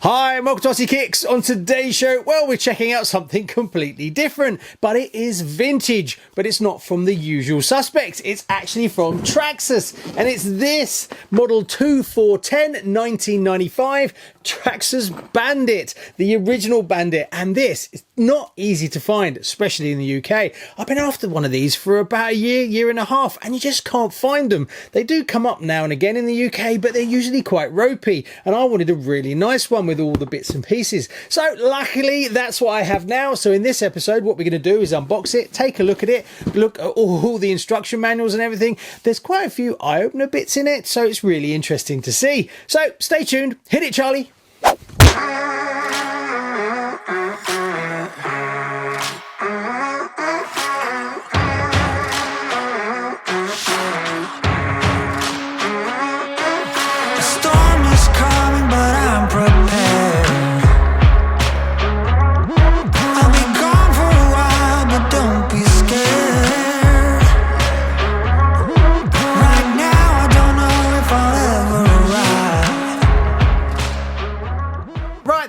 Hi, I'm RCKicks. On today's show, well, we're checking out something completely different, but it is vintage, but it's not from the usual suspects. It's actually from Traxxas, and it's this model 2410 1995 Traxxas Bandit, the original Bandit. And this is not easy to find, especially in the UK. I've been after one of these for about a year and a half, and you just can't find them. They do come up now and again in the UK, but they're usually quite ropey, and I wanted a really nice one with all the bits and pieces. So luckily that's what I have now. So in this episode what we're going to do is unbox it, take a look at it, look at all the instruction manuals and everything. There's quite a few eye-opener bits in it, so it's really interesting to see. So stay tuned. Hit it, Charlie.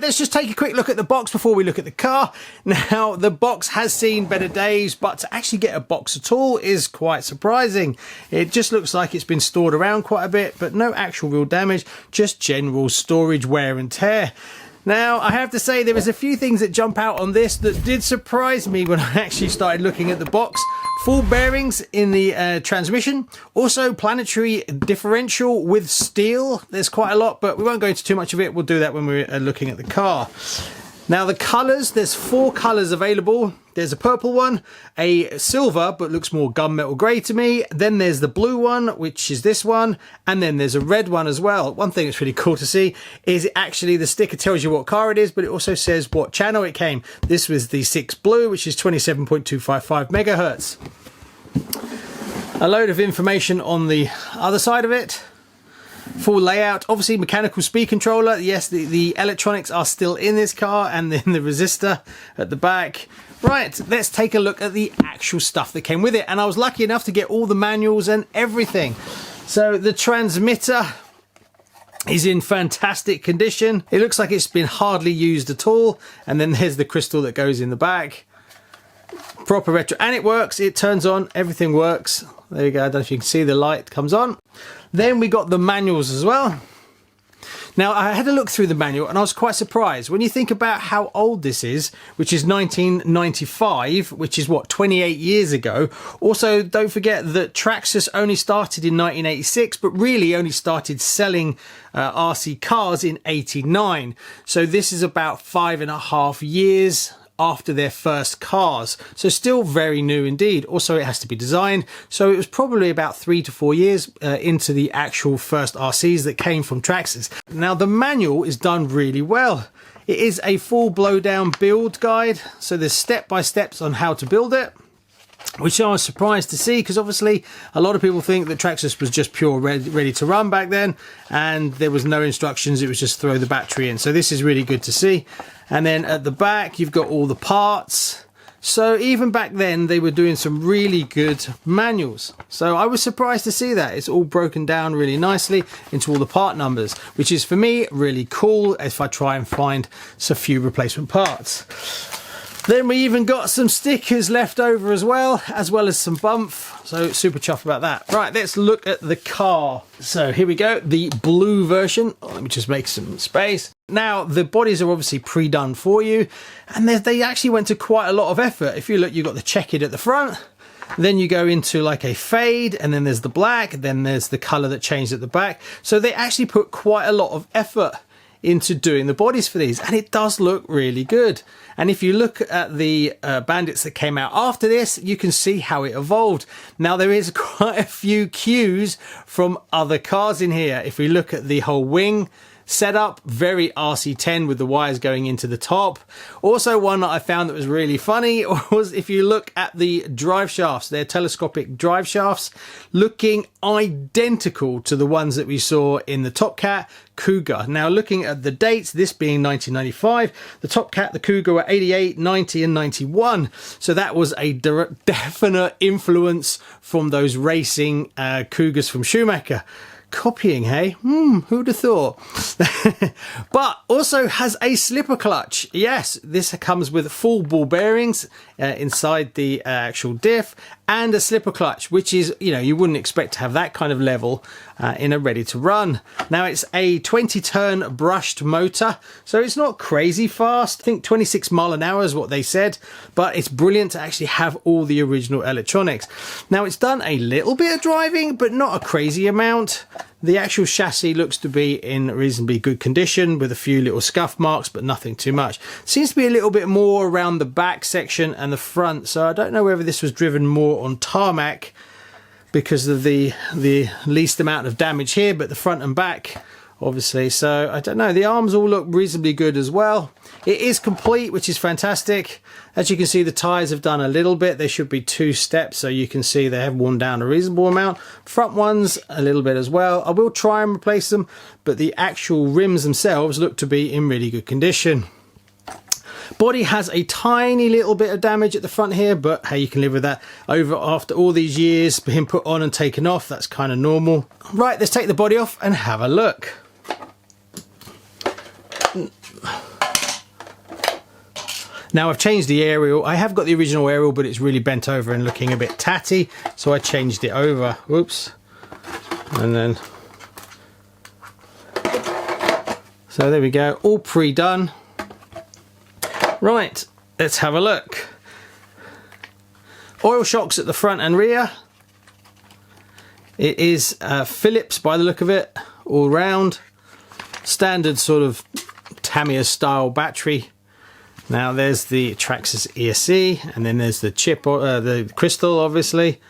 Let's just take a quick look at the box before we look at the car. Now, the box has seen better days, but to actually get a box at all is quite surprising. It just looks like it's been stored around quite a bit, but no actual real damage, just general storage wear and tear. Now, I have to say there is a few things that jump out on this that did surprise me when I actually started looking at the box. Full bearings in the transmission, also planetary differential with steel. There's quite a lot, but we won't go into too much of it. We'll do that when we're looking at the car. Now the colours, there's 4 colours available. There's a purple one, a silver, but looks more gunmetal grey to me. Then there's the blue one, which is this one. And then there's a red one as well. One thing that's really cool to see is actually the sticker tells you what car it is, but it also says what channel it came. This was the 6 Blue, which is 27.255 megahertz. A load of information on the other side of it. Full layout, obviously mechanical speed controller. Yes, the electronics are still in this car, and then the resistor at the back. Right, let's take a look at the actual stuff that came with it. And I was lucky enough to get all the manuals and everything. So the transmitter is in fantastic condition. It looks like it's been hardly used at all. And then there's the crystal that goes in the back. Proper retro, and it works, it turns on, everything works. There you go, I don't know if you can see the light comes on. Then we got the manuals as well. Now I had to look through the manual and I was quite surprised when you think about how old this is, which is 1995, which is what, 28 years ago. Also, don't forget that Traxxas only started in 1986, but really only started selling RC cars in 89. So this is about 5.5 years after their first cars, so still very new indeed. Also, it has to be designed, so it was probably about 3 to 4 years into the actual first RCs that came from Traxxas. Now the manual is done really well. It is a full blowdown build guide, so there's step-by-steps on how to build it, which I was surprised to see, because obviously a lot of people think that Traxxas was just pure ready to run back then, and there was no instructions, it was just throw the battery in. So this is really good to see. And then at the back you've got all the parts. So even back then they were doing some really good manuals, so I was surprised to see that it's all broken down really nicely into all the part numbers, which is for me really cool if I try and find a few replacement parts. Then we even got some stickers left over as well as some bump. So super chuffed about that. Right, let's look at the car. So here we go, the blue version. Let me just make some space. Now the bodies are obviously pre-done for you, and they actually went to quite a lot of effort. If you look, you've got the checkered at the front. Then you go into like a fade, and then there's the black, then there's the color that changed at the back. So they actually put quite a lot of effort into doing the bodies for these, and it does look really good. And if you look at the Bandits that came out after this, you can see how it evolved. Now there is quite a few cues from other cars in here. If we look at the whole wing setup, very RC10 with the wires going into the top. Also, one that I found that was really funny was if you look at the drive shafts, they're telescopic drive shafts, looking identical to the ones that we saw in the Top Cat Cougar. Now looking at the dates, this being 1995, the Top Cat, the Cougar were 88, 90 and 91. So that was a definite influence from those racing Cougars from Schumacher. Copying, hey? Who'd have thought? But also has a slipper clutch. Yes, this comes with full ball bearings inside the actual diff, and a slipper clutch, which is, you know, you wouldn't expect to have that kind of level in a ready to run. Now it's a 20 turn brushed motor, so it's not crazy fast. I think 26 mile an hour is what they said, but it's brilliant to actually have all the original electronics. Now it's done a little bit of driving, but not a crazy amount. The actual chassis looks to be in reasonably good condition with a few little scuff marks, but nothing too much. Seems to be a little bit more around the back section and the front, so I don't know whether this was driven more on tarmac because of the least amount of damage here, but the front and back obviously, so I don't know. The arms all look reasonably good as well. It is complete, which is fantastic. As you can see, the tyres have done a little bit. There should be 2 steps, so you can see they have worn down a reasonable amount. Front ones a little bit as well. I will try and replace them, but the actual rims themselves look to be in really good condition. Body has a tiny little bit of damage at the front here, but hey, you can live with that. Over after all these years being put on and taken off, that's kind of normal. Right, let's take the body off and have a look. Now I've changed the aerial. I have got the original aerial, but it's really bent over and looking a bit tatty, so I changed it over. Whoops. And then, so there we go, all pre-done. Right, let's have a look. Oil shocks at the front and rear. It is Phillips by the look of it, all round. Standard sort of Tamiya style battery. Now there's the Traxxas ESC, and then there's the chip, the crystal obviously.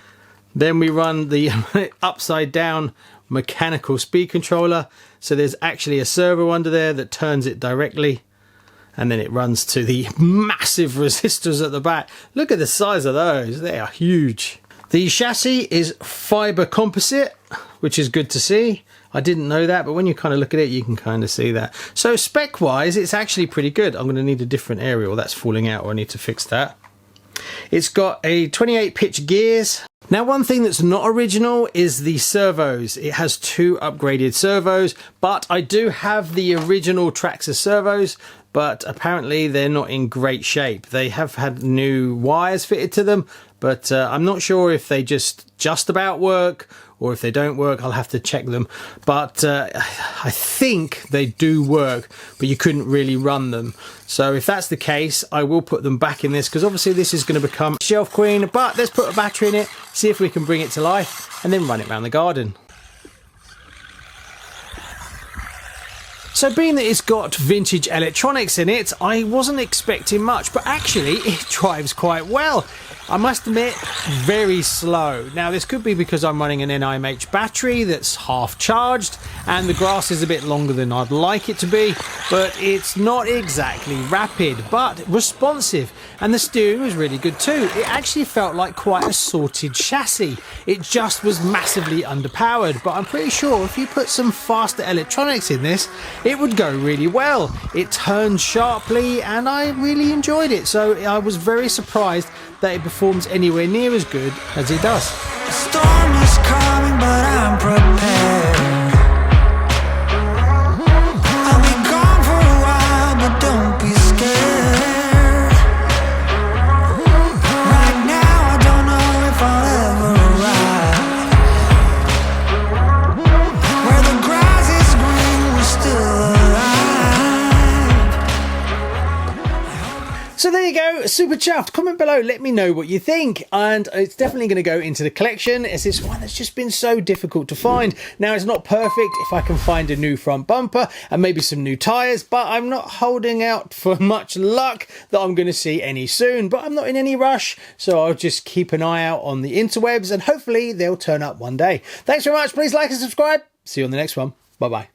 Then we run the upside down mechanical speed controller. So there's actually a servo under there that turns it directly. And then it runs to the massive resistors at the back. Look at the size of those, they are huge. The chassis is fiber composite, which is good to see. I didn't know that, but when you kind of look at it, you can kind of see that. So spec wise, it's actually pretty good. I'm going to need a different aerial that's falling out, or I need to fix that. It's got a 28 pitch gears. Now, one thing that's not original is the servos. It has 2 upgraded servos, but I do have the original Traxxas servos, but apparently they're not in great shape. They have had new wires fitted to them, but I'm not sure if they just about work or if they don't work. I'll have to check them, but I think they do work, but you couldn't really run them. So if that's the case, I will put them back in this, because obviously this is going to become shelf queen. But let's put a battery in it, see if we can bring it to life, and then run it around the garden. So being that it's got vintage electronics in it, I wasn't expecting much, but actually it drives quite well. I must admit, very slow. Now this could be because I'm running an NIMH battery that's half charged and the grass is a bit longer than I'd like it to be, but it's not exactly rapid, but responsive. And the steering was really good too. It actually felt like quite a sorted chassis. It just was massively underpowered, but I'm pretty sure if you put some faster electronics in this, it would go really well. It turned sharply and I really enjoyed it. So I was very surprised that it performs anywhere near as good as it does. The storm is coming, but I'm prepared. I'll be gone for a while, but don't be scared. Right now, I don't know if I'll ever arrive. Where the grass is green, we're still alive. So there you go, super chuffed. Comment below, let me know what you think. And it's definitely going to go into the collection, as it's one that's just been so difficult to find. Now, it's not perfect if I can find a new front bumper and maybe some new tyres, but I'm not holding out for much luck that I'm going to see any soon. But I'm not in any rush, so I'll just keep an eye out on the interwebs and hopefully they'll turn up one day. Thanks very much. Please like and subscribe. See you on the next one. Bye-bye.